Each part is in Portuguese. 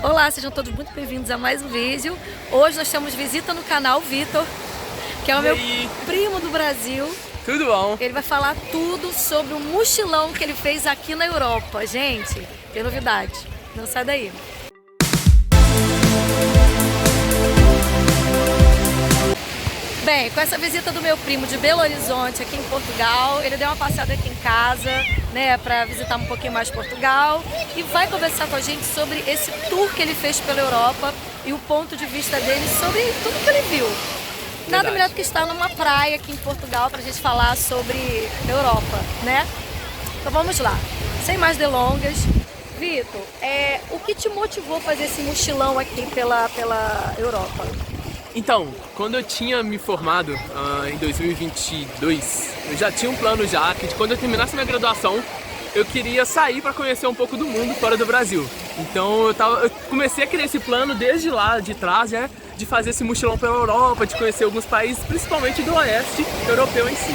Olá, sejam todos muito bem-vindos a mais um vídeo. Hoje nós temos visita no canal Vitor, que é o meu primo do Brasil. Tudo bom? Ele vai falar tudo sobre o mochilão que ele fez aqui na Europa. Gente, tem novidade. Não sai daí. Bem, com essa visita do meu primo de Belo Horizonte aqui em Portugal, ele deu uma passada aqui em casa, né, para visitar um pouquinho mais Portugal e vai conversar com a gente sobre esse tour que ele fez pela Europa e o ponto de vista dele sobre tudo que ele viu. Nada melhor do que estar numa praia aqui em Portugal pra gente falar sobre Europa, né? Então vamos lá, sem mais delongas. Vitor, o que te motivou a fazer esse mochilão aqui pela Europa? Então, quando eu tinha me formado em 2022, eu já tinha um plano já que quando eu terminasse minha graduação, eu queria sair para conhecer um pouco do mundo fora do Brasil. Então eu comecei a criar esse plano desde lá de trás, né, de fazer esse mochilão pela Europa, de conhecer alguns países, principalmente do oeste europeu em si.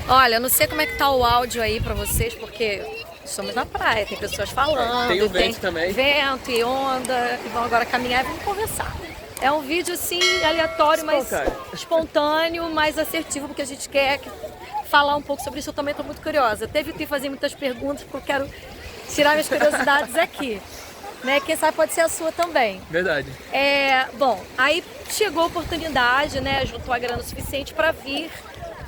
Olha, eu não sei como é que tá o áudio aí para vocês, porque estamos na praia, tem pessoas falando, tem o vento também. Vento e onda, e vão agora caminhar e vamos conversar. É um vídeo assim aleatório, mas espontâneo, mais assertivo, porque a gente quer falar um pouco sobre isso. Eu também estou muito curiosa. Teve que fazer muitas perguntas, porque eu quero tirar minhas curiosidades aqui. Né? Quem sabe pode ser a sua também. Verdade. Bom, aí chegou a oportunidade, né? Juntou a grana suficiente para vir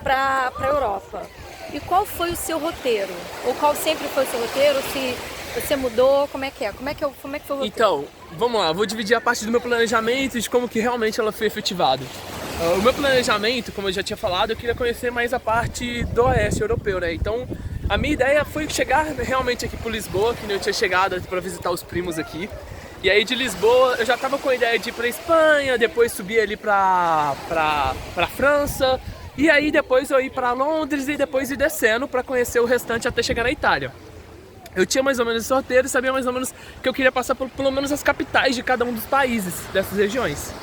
para a Europa. E qual foi o seu roteiro? Ou qual sempre foi o seu roteiro? Se você mudou, como é que é? Como é que foi o roteiro? Então, vamos lá, vou dividir a parte do meu planejamento e de como que realmente ela foi efetivada. O meu planejamento, como eu já tinha falado, eu queria conhecer mais a parte do oeste europeu, né? Então, a minha ideia foi chegar realmente aqui por Lisboa, que eu tinha chegado para visitar os primos aqui. E aí de Lisboa, eu já tava com a ideia de ir pra Espanha, depois subir ali pra França, e aí depois eu ir pra Londres e depois ir descendo para conhecer o restante até chegar na Itália. Eu tinha mais ou menos esse roteiro e sabia mais ou menos que eu queria passar por pelo menos as capitais de cada um dos países dessas regiões.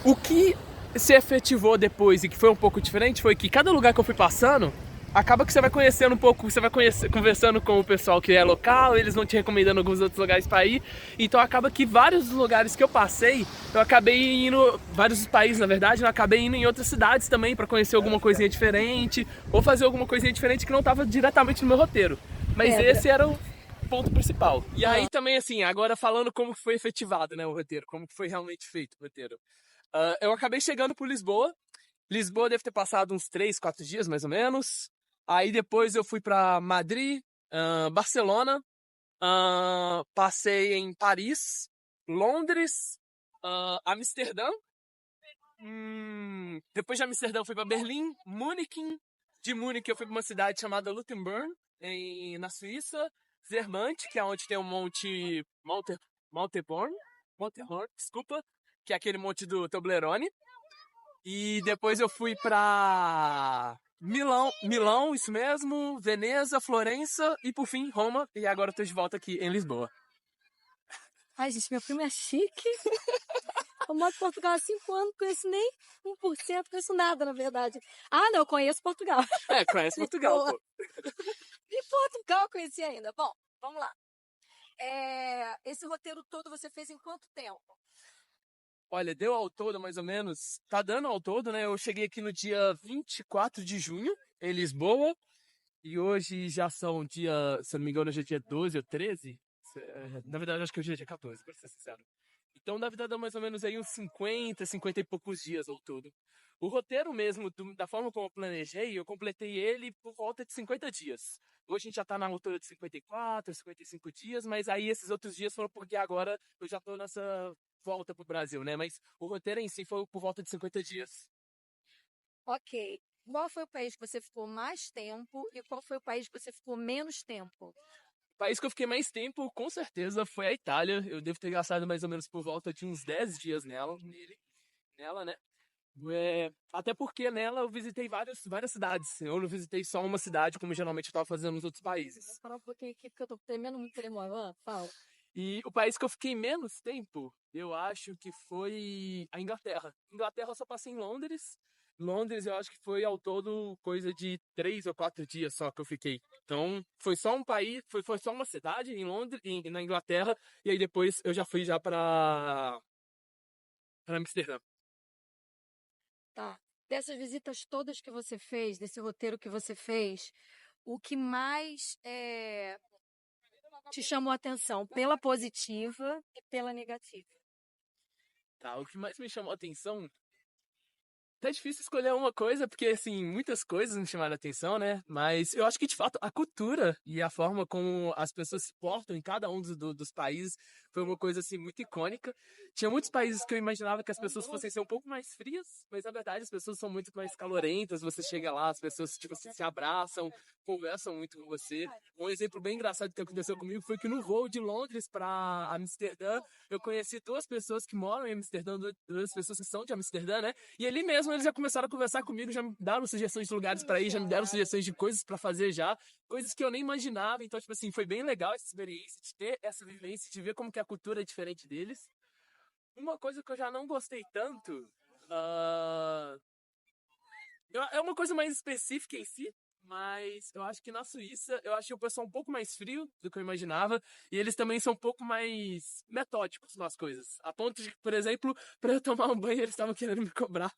O que se efetivou depois e que foi um pouco diferente foi que cada lugar que eu fui passando, acaba que você vai conhecendo um pouco, você vai conversando com o pessoal que é local, eles vão te recomendando alguns outros lugares para ir. Então acaba que vários dos lugares que eu passei, eu acabei indo, vários dos países na verdade, eu acabei indo em outras cidades também para conhecer alguma coisinha diferente, ou fazer alguma coisinha diferente que não estava diretamente no meu roteiro. Mas esse era o ponto principal. E aí também, assim, agora falando como foi efetivado, né, o roteiro, como foi realmente feito o roteiro. Eu acabei chegando por Lisboa. Lisboa deve ter passado uns 3, 4 dias, mais ou menos. Aí depois eu fui para Madrid, Barcelona, passei em Paris, Londres, Amsterdã. Depois de Amsterdã eu fui para Berlim, Munique. De Munique eu fui para uma cidade chamada Lutemburg, na Suíça, Zermatt, que é onde tem o Monte Monterhorn, desculpa, que é aquele monte do Toblerone. E depois eu fui pra Milão, isso mesmo, Veneza, Florença e por fim Roma. E agora eu tô de volta aqui em Lisboa. Ai, gente, meu primo é chique. Eu moro em Portugal há 5 anos, não conheço nem 1%, não conheço nada, na verdade. Ah, não, eu conheço Portugal. Conhece Portugal, pô. E Portugal eu conheci ainda. Bom, vamos lá. Esse roteiro todo você fez em quanto tempo? Olha, deu ao todo mais ou menos, tá dando ao todo, né? Eu cheguei aqui no dia 24 de junho, em Lisboa, e hoje já são dia, se eu não me engano, hoje é dia 12 ou 13. Na verdade, acho que hoje é dia 14, pra ser sincero. Então deve dar mais ou menos aí uns 50 e poucos dias ao todo. O roteiro mesmo, da forma como eu planejei, eu completei ele por volta de 50 dias. Hoje a gente já tá na altura de 54, 55 dias, mas aí esses outros dias foram porque agora eu já tô nessa volta pro Brasil, né? Mas o roteiro em si foi por volta de 50 dias. Ok. Qual foi o país que você ficou mais tempo e qual foi o país que você ficou menos tempo? O país que eu fiquei mais tempo, com certeza, foi a Itália. Eu devo ter gastado mais ou menos por volta de uns 10 dias nela, né? Até porque nela eu visitei várias cidades. Eu não visitei só uma cidade, como geralmente eu estava fazendo nos outros países. Vou parar um pouquinho aqui, porque eu tô tremendo muito tremendo. Fala. E o país que eu fiquei menos tempo, eu acho que foi a Inglaterra. Inglaterra eu só passei em Londres. Londres, eu acho que foi ao todo coisa de 3 ou 4 dias só que eu fiquei. Então, foi só um país, foi só uma cidade em Londres, na Inglaterra, e aí depois eu já fui já para Amsterdã. Tá. Dessas visitas todas que você fez, desse roteiro que você fez, o que mais te chamou a atenção pela positiva e pela negativa? Tá, o que mais me chamou a atenção. Tá difícil escolher uma coisa, porque, assim, muitas coisas me chamaram a atenção, né? Mas eu acho que, de fato, a cultura e a forma como as pessoas se portam em cada um dos países foi uma coisa, assim, muito icônica. Tinha muitos países que eu imaginava que as pessoas fossem ser um pouco mais frias, mas, na verdade, as pessoas são muito mais calorentas. Você chega lá, as pessoas, tipo, se abraçam, conversam muito com você. Um exemplo bem engraçado que aconteceu comigo foi que no voo de Londres para Amsterdã, eu conheci 2 pessoas que moram em Amsterdã, 2 pessoas que são de Amsterdã, né? E ali mesmo eles já começaram a conversar comigo, já me deram sugestões de lugares para ir, já me deram sugestões de coisas para fazer já, coisas que eu nem imaginava. Então, tipo assim, foi bem legal essa experiência, de ter essa vivência, de ver como que a cultura é diferente deles. Uma coisa que eu já não gostei tanto, é uma coisa mais específica em si, mas eu acho que na Suíça, eu achei o pessoal um pouco mais frio do que eu imaginava, e eles também são um pouco mais metódicos nas coisas. A ponto de, por exemplo, para eu tomar um banho, eles estavam querendo me cobrar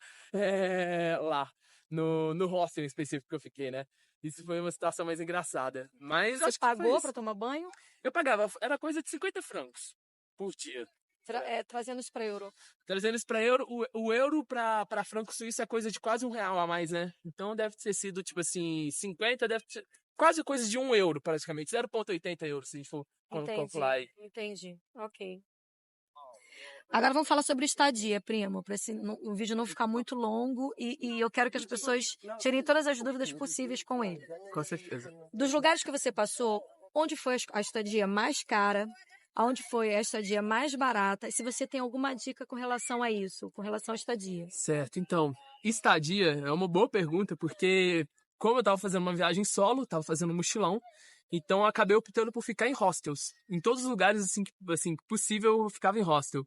lá, no hostel em específico que eu fiquei, né? Isso foi uma situação mais engraçada. Mas Você acho que foi pagou isso. para tomar banho? Eu pagava, era coisa de 50 francos por dia. Trazendo isso para euro. Trazendo isso pra euro, o euro pra franco suíço é coisa de quase R$ 1 a mais, né? Então deve ter sido, tipo assim, 50, deve ser quase coisa de €1, praticamente. 0,80 euros, se a gente for calcular aí. Entendi. Ok. Agora vamos falar sobre estadia, primo, para o vídeo não ficar muito longo e eu quero que as pessoas tirem todas as dúvidas possíveis com ele. Com certeza. Dos lugares que você passou, onde foi a estadia mais cara? Aonde foi a estadia mais barata? E se você tem alguma dica com relação a isso, com relação à estadia? Certo, então, estadia é uma boa pergunta, porque como eu tava fazendo uma viagem solo, tava fazendo um mochilão, então eu acabei optando por ficar em hostels. Em todos os lugares, assim possível, eu ficava em hostel.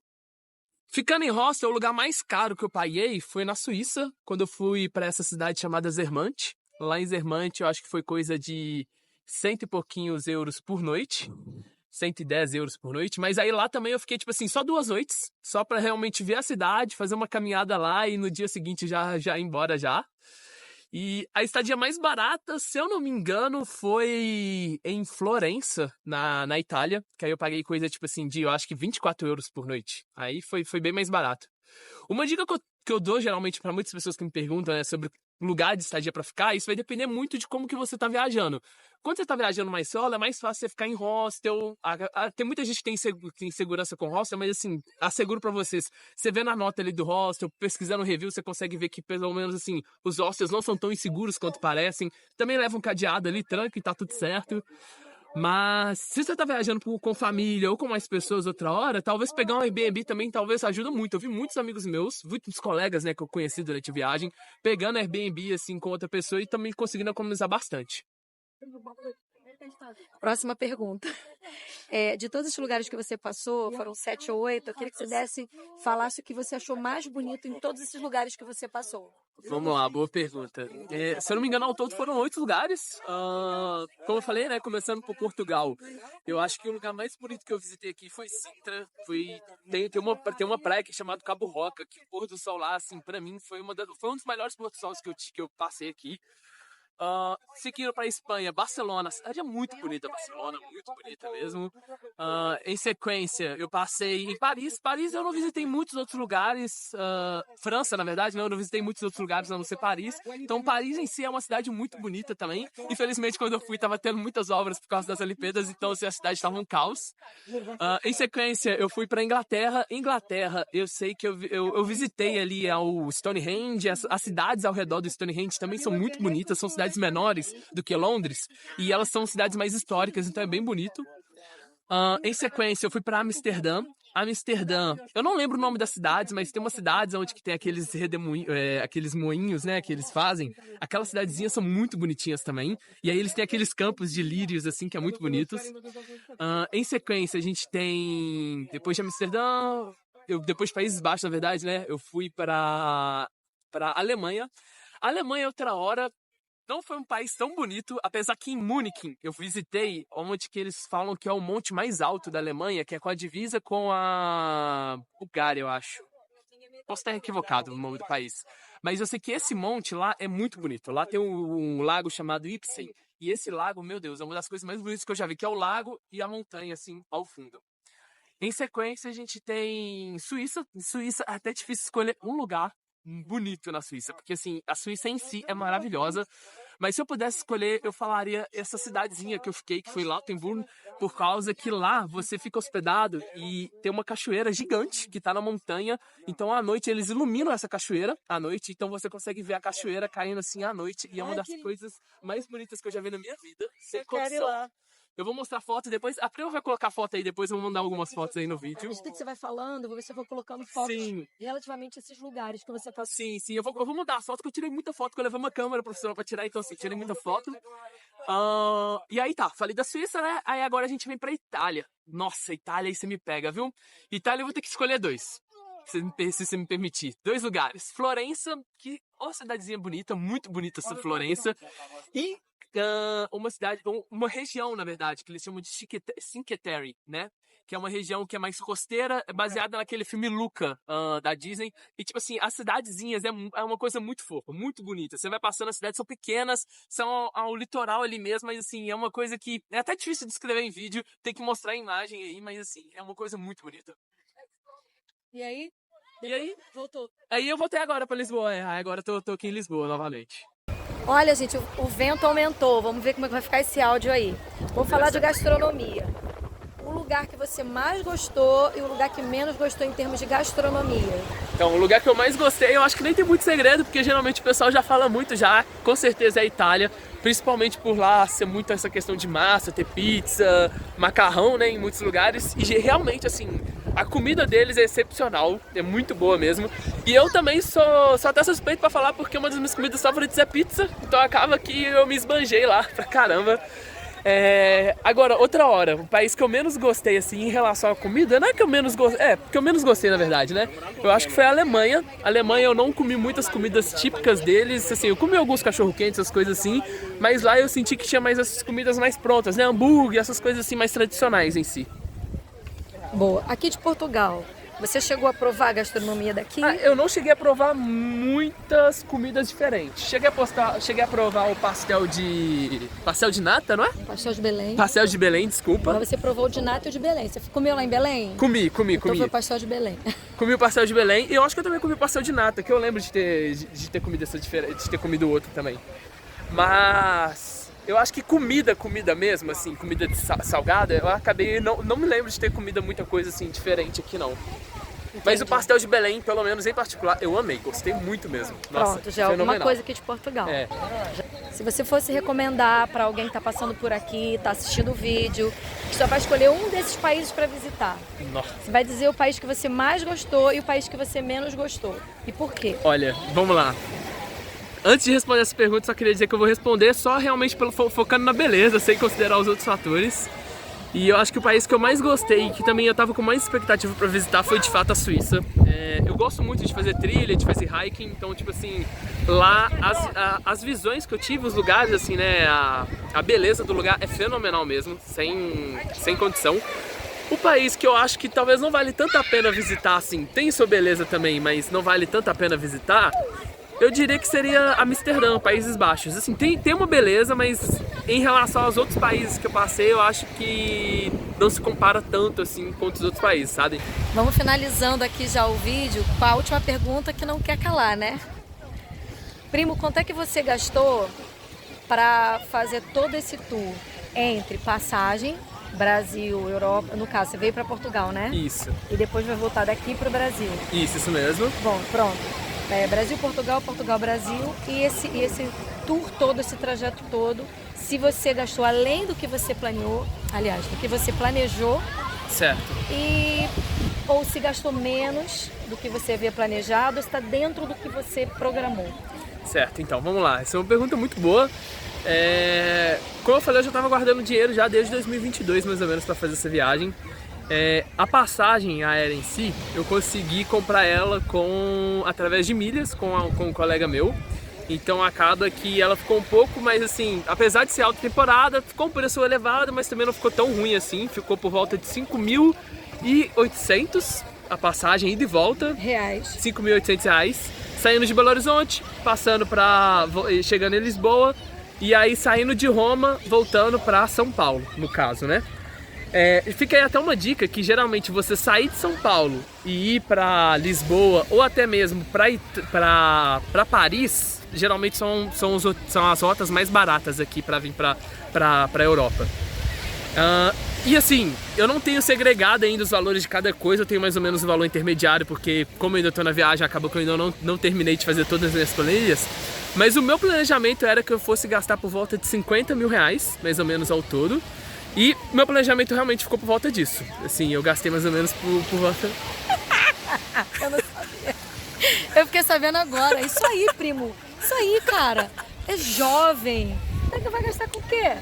Ficando em hostel, o lugar mais caro que eu paguei foi na Suíça, quando eu fui para essa cidade chamada Zermatt. Lá em Zermatt, eu acho que foi coisa de cento e pouquinhos euros por noite. 110 euros por noite, mas aí lá também eu fiquei, tipo assim, só 2 noites, só pra realmente ver a cidade, fazer uma caminhada lá e no dia seguinte já ir embora já. E a estadia mais barata, se eu não me engano, foi em Florença, na Itália, que aí eu paguei coisa, tipo assim, de, eu acho que 24 euros por noite. Aí foi bem mais barato. Uma dica que eu dou geralmente para muitas pessoas que me perguntam, né, sobre lugar de estadia para ficar, isso vai depender muito de como que você tá viajando. Quando você tá viajando mais solo, é mais fácil você ficar em hostel. Tem muita gente que tem segurança com hostel, mas assim, asseguro para vocês, você vê na nota ali do hostel, pesquisando review, você consegue ver que pelo menos assim, os hostels não são tão inseguros quanto parecem. Também leva um cadeado ali, tranca e tá tudo certo. Mas se você tá viajando com família ou com mais pessoas outra hora, talvez pegar um Airbnb também talvez ajuda muito. Eu vi muitos amigos meus, muitos colegas, né, que eu conheci durante a viagem, pegando Airbnb assim com outra pessoa e também conseguindo economizar bastante. Próxima pergunta. De todos os lugares que você passou, foram 7 ou 8, eu queria que você falasse o que você achou mais bonito em todos esses lugares que você passou. Vamos lá, boa pergunta. Se eu não me engano, ao todo foram 8 lugares. Como eu falei, né, começando por Portugal. Eu acho que o lugar mais bonito que eu visitei aqui foi Sintra. Tem uma praia que é chamada Cabo Roca, que o pôr do sol lá, assim, pra mim, foi um dos melhores pôr do sol que eu passei aqui. Seguindo para a Espanha, Barcelona, a cidade é muito bonita, Barcelona, muito bonita mesmo. Em sequência, eu passei em Paris. Paris eu não visitei muitos outros lugares. França, na verdade, não, eu não visitei muitos outros lugares, a não ser Paris. Então, Paris em si é uma cidade muito bonita também. Infelizmente, quando eu fui, estava tendo muitas obras por causa das Olimpíadas, então assim, a cidade estava um caos. Em sequência, eu fui para Inglaterra. Inglaterra, eu sei que eu visitei ali o Stonehenge, as cidades ao redor do Stonehenge também são muito bonitas, são cidades menores do que Londres, e elas são cidades mais históricas, então é bem bonito. Em sequência, eu fui para Amsterdã. Amsterdã, eu não lembro o nome das cidades, mas tem umas cidades onde que tem aqueles moinhos, né, que eles fazem. Aquelas cidadezinhas são muito bonitinhas também. E aí eles têm aqueles campos de lírios, assim, que é muito bonitos. Em sequência, a gente tem, depois de Amsterdã, depois de Países Baixos, na verdade, né, eu fui para para Alemanha. A Alemanha, outra hora, não foi um país tão bonito, apesar que em Munique eu visitei onde que eles falam que é o monte mais alto da Alemanha, que é com a divisa com a Bulgária, eu acho. Posso estar equivocado no nome do país. Mas eu sei que esse monte lá é muito bonito. Lá tem um lago chamado Ipsen. E esse lago, meu Deus, é uma das coisas mais bonitas que eu já vi, que é o lago e a montanha, assim, ao fundo. Em sequência, a gente tem Suíça. Em Suíça, é até difícil escolher um lugar bonito na Suíça, porque assim, a Suíça em si é maravilhosa, mas se eu pudesse escolher, eu falaria essa cidadezinha que eu fiquei, que foi Lautenburg, por causa que lá você fica hospedado e tem uma cachoeira gigante que tá na montanha, então à noite eles iluminam essa cachoeira à noite, então você consegue ver a cachoeira caindo assim à noite, e é uma das coisas mais bonitas que eu já vi na minha vida, sem condição. Eu vou mostrar foto depois. A Prima vai colocar foto aí depois, eu vou mandar algumas fotos aí no vídeo. À medida que você vai falando, eu vou ver se eu vou colocando fotos Sim. relativamente a esses lugares que você passou. Sim, eu vou mandar a foto, que eu tirei muita foto, que eu levei uma câmera profissional pra tirar, então assim, tirei muita foto. E aí tá, falei da Suíça, né? Aí agora a gente vem pra Itália. Nossa, Itália aí você me pega, viu? Itália eu vou ter que escolher dois, se você me permitir. 2 lugares. Florença, que, ó, cidadezinha bonita, muito bonita essa Florença. E uma região, na verdade, que eles chamam de Cinque Terre, né? Que é uma região que é mais costeira, baseada naquele filme Luca, da Disney. E, tipo assim, as cidadezinhas é uma coisa muito fofa, muito bonita. Você vai passando, as cidades são pequenas, são ao litoral ali mesmo, mas, assim, é uma coisa que é até difícil de descrever em vídeo, tem que mostrar a imagem aí, mas, assim, é uma coisa muito bonita. E aí? Voltou. Aí eu voltei agora pra Lisboa, agora eu tô aqui em Lisboa novamente. Olha, gente, o vento aumentou. Vamos ver como é que vai ficar esse áudio aí. Vamos falar de gastronomia. O lugar que você mais gostou e o lugar que menos gostou em termos de gastronomia. Então, o lugar que eu mais gostei, eu acho que nem tem muito segredo, porque geralmente o pessoal já fala muito já, com certeza é a Itália, principalmente por lá ser muito essa questão de massa, ter pizza, macarrão, né, em muitos lugares, e realmente, assim, a comida deles é excepcional, é muito boa mesmo, e eu também sou até suspeito pra falar, porque uma das minhas comidas favoritas é pizza, então acaba que eu me esbanjei lá pra caramba. Agora, outra hora, o país que eu menos gostei, assim, em relação à comida, não é que eu menos gostei, que eu menos gostei, na verdade, né? Eu acho que foi a Alemanha. A Alemanha eu não comi muitas comidas típicas deles, assim, eu comi alguns cachorro-quentes, essas coisas assim, mas lá eu senti que tinha mais essas comidas mais prontas, né? Hambúrguer, essas coisas assim, mais tradicionais em si. Boa. Aqui de Portugal, você chegou a provar a gastronomia daqui? Eu não cheguei a provar muitas comidas diferentes. Cheguei a provar o pastel de nata, não é? Pastel de Belém. Pastel de Belém, desculpa. Mas você provou o de nata e o de Belém. Você comeu lá em Belém? Comi. Então foi o pastel de Belém. Comi o pastel de Belém e eu acho que eu também comi o pastel de nata, que eu lembro de ter comido essa diferente, de ter comido outro também. Mas eu acho que comida mesmo, assim, comida salgada, eu acabei, não me lembro de ter comido muita coisa assim diferente aqui não. Entendi. Mas o pastel de Belém, pelo menos em particular, eu amei, gostei muito mesmo. Nossa, pronto, já é alguma coisa aqui de Portugal. Se você fosse recomendar para alguém que está passando por aqui, está assistindo o vídeo, que só vai escolher um desses países para visitar, você vai dizer o país que você mais gostou e o país que você menos gostou. E por quê? Olha, vamos lá. Antes de responder essa pergunta, só queria dizer que eu vou responder só realmente focando na beleza, sem considerar os outros fatores. E eu acho que o país que eu mais gostei, que também eu tava com mais expectativa para visitar, foi de fato a Suíça. Eu gosto muito de fazer trilha, de fazer hiking, então tipo assim, lá as visões que eu tive, os lugares assim, né, a beleza do lugar é fenomenal mesmo, sem condição. O país que eu acho que talvez não vale tanto a pena visitar, assim, tem sua beleza também, mas não vale tanto a pena visitar, eu diria que seria Amsterdã, Países Baixos. Assim, tem uma beleza, mas em relação aos outros países que eu passei, eu acho que não se compara tanto assim com os outros países, sabe? Vamos finalizando aqui já o vídeo com a última pergunta que não quer calar, né? Primo, quanto é que você gastou para fazer todo esse tour entre passagem, Brasil, Europa, no caso, você veio para Portugal, né? Isso. E depois vai voltar daqui para o Brasil. Isso mesmo. Bom, pronto. Brasil, Portugal, Portugal, Brasil, e esse tour todo, esse trajeto todo, se você gastou além do que você planeou, aliás, do que você planejou, certo, ou se gastou menos do que você havia planejado, está dentro do que você programou. Certo, então vamos lá, essa é uma pergunta muito boa. Como eu falei, eu já estava guardando dinheiro já desde 2022 mais ou menos para fazer essa viagem. A passagem aérea em si, eu consegui comprar ela através de milhas com um colega meu. Então acaba que ela ficou um pouco mais assim, apesar de ser alta temporada, ficou um preço elevado, mas também não ficou tão ruim assim. Ficou por volta de 5.800 a passagem ida e volta. Reais. 5.800 reais. Saindo de Belo Horizonte, chegando em Lisboa. E aí saindo de Roma, voltando para São Paulo, no caso, né? Fica aí até uma dica que geralmente você sair de São Paulo e ir para Lisboa ou até mesmo para Paris, geralmente são as rotas mais baratas aqui para vir para a Europa. E assim, eu não tenho segregado ainda os valores de cada coisa, eu tenho mais ou menos o valor intermediário, porque como eu ainda estou na viagem, acabou que eu ainda não terminei de fazer todas as minhas planilhas. Mas o meu planejamento era que eu fosse gastar por volta de 50 mil reais, mais ou menos ao todo. E meu planejamento realmente ficou por volta disso. Assim, eu gastei mais ou menos por volta... Eu não sabia. Eu fiquei sabendo agora. Isso aí, primo. Isso aí, cara. É jovem. Será que vai gastar com o quê?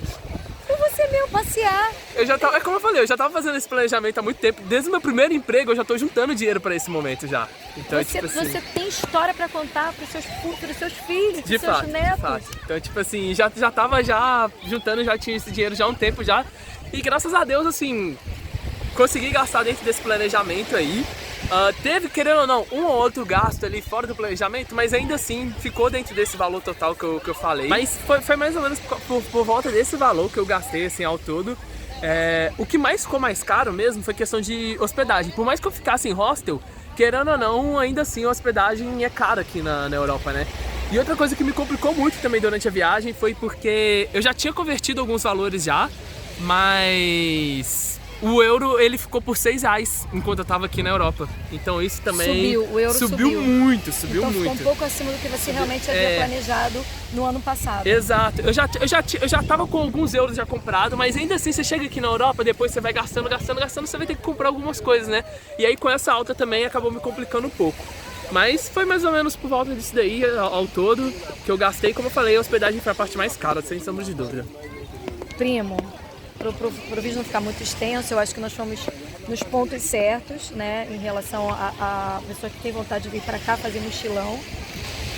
Com você mesmo, passear. É como eu falei, eu já tava fazendo esse planejamento há muito tempo. Desde o meu primeiro emprego, eu já tô juntando dinheiro pra esse momento já. Então, você tem história pra contar pros seus filhos, pros seus netos. De fato. Então, tipo assim, já tava juntando, já tinha esse dinheiro já há um tempo já. E graças a Deus, assim, consegui gastar dentro desse planejamento aí. Teve, querendo ou não, um ou outro gasto ali fora do planejamento, mas ainda assim ficou dentro desse valor total que eu falei. Mas foi mais ou menos por volta desse valor que eu gastei assim ao todo. O que mais ficou mais caro mesmo foi questão de hospedagem. Por mais que eu ficasse em hostel, querendo ou não, ainda assim a hospedagem é cara aqui na Europa, né? E outra coisa que me complicou muito também durante a viagem foi porque eu já tinha convertido alguns valores já, mas o euro ele ficou por 6 reais enquanto eu tava aqui na Europa. Então isso também o euro subiu muito. Então ficou um pouco acima do que você realmente havia planejado no ano passado. Exato. Eu já tava com alguns euros já comprado, mas ainda assim você chega aqui na Europa, depois você vai gastando, você vai ter que comprar algumas coisas, né? E aí com essa alta também acabou me complicando um pouco. Mas foi mais ou menos por volta disso daí ao todo que eu gastei. Como eu falei, a hospedagem foi a parte mais cara, sem sombra de dúvida. Primo, pro vídeo não ficar muito extenso, eu acho que nós fomos nos pontos certos, né, em relação a pessoa que tem vontade de vir para cá fazer mochilão.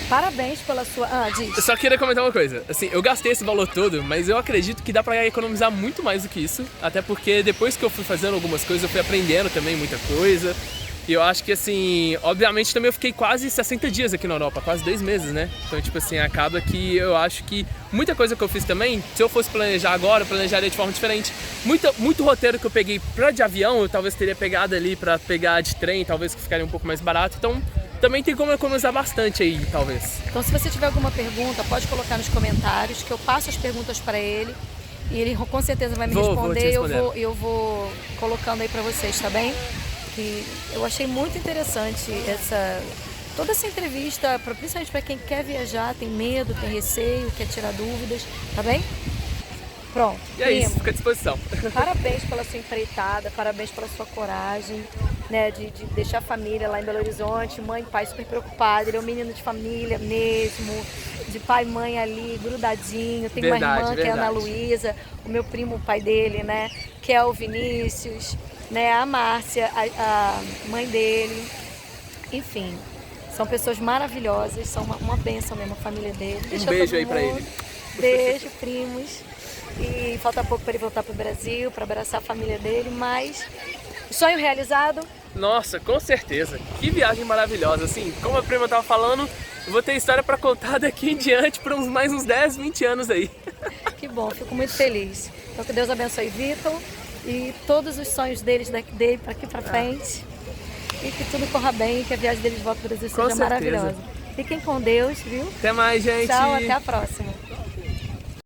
Parabéns pela sua... diz. Eu só queria comentar uma coisa. Assim, eu gastei esse valor todo, mas eu acredito que dá pra economizar muito mais do que isso. Até porque depois que eu fui fazendo algumas coisas, eu fui aprendendo também muita coisa. E eu acho que, assim, obviamente também eu fiquei quase 60 dias aqui na Europa, quase 2 meses, né? Então, tipo assim, acaba que eu acho que muita coisa que eu fiz também, se eu fosse planejar agora, eu planejaria de forma diferente. Muito roteiro que eu peguei de avião, eu talvez teria pegado ali pra pegar de trem, talvez que ficaria um pouco mais barato. Então, também tem como economizar bastante aí, talvez. Então, se você tiver alguma pergunta, pode colocar nos comentários, que eu passo as perguntas para ele. E ele com certeza vai me responder. Eu vou colocando aí para vocês, tá bem? Que eu achei muito interessante toda essa entrevista, principalmente para quem quer viajar, tem medo, tem receio, quer tirar dúvidas, tá bem? Pronto. E é isso, fica à disposição. Parabéns pela sua empreitada, parabéns pela sua coragem, né, de deixar a família lá em Belo Horizonte, mãe e pai super preocupados, ele é um menino de família mesmo, de pai e mãe ali, grudadinho, tem uma irmã que é a Ana Luísa, o meu primo, o pai dele, né, que é o Vinícius, né, a Márcia, a mãe dele, enfim, são pessoas maravilhosas, são uma bênção mesmo, a família dele. Um beijo aí pra ele. Beijo, primos. E falta pouco para ele voltar pro Brasil, para abraçar a família dele, mas sonho realizado? Nossa, com certeza. Que viagem maravilhosa, assim, como a prima tava falando, eu vou ter história para contar daqui em diante por mais uns 10, 20 anos aí. Que bom, fico muito feliz. Então que Deus abençoe Vitor e todos os sonhos dele para aqui para frente. E que tudo corra bem, que a viagem dele de volta ao Brasil seja maravilhosa. Fiquem com Deus, viu? Até mais, gente. Tchau, até a próxima.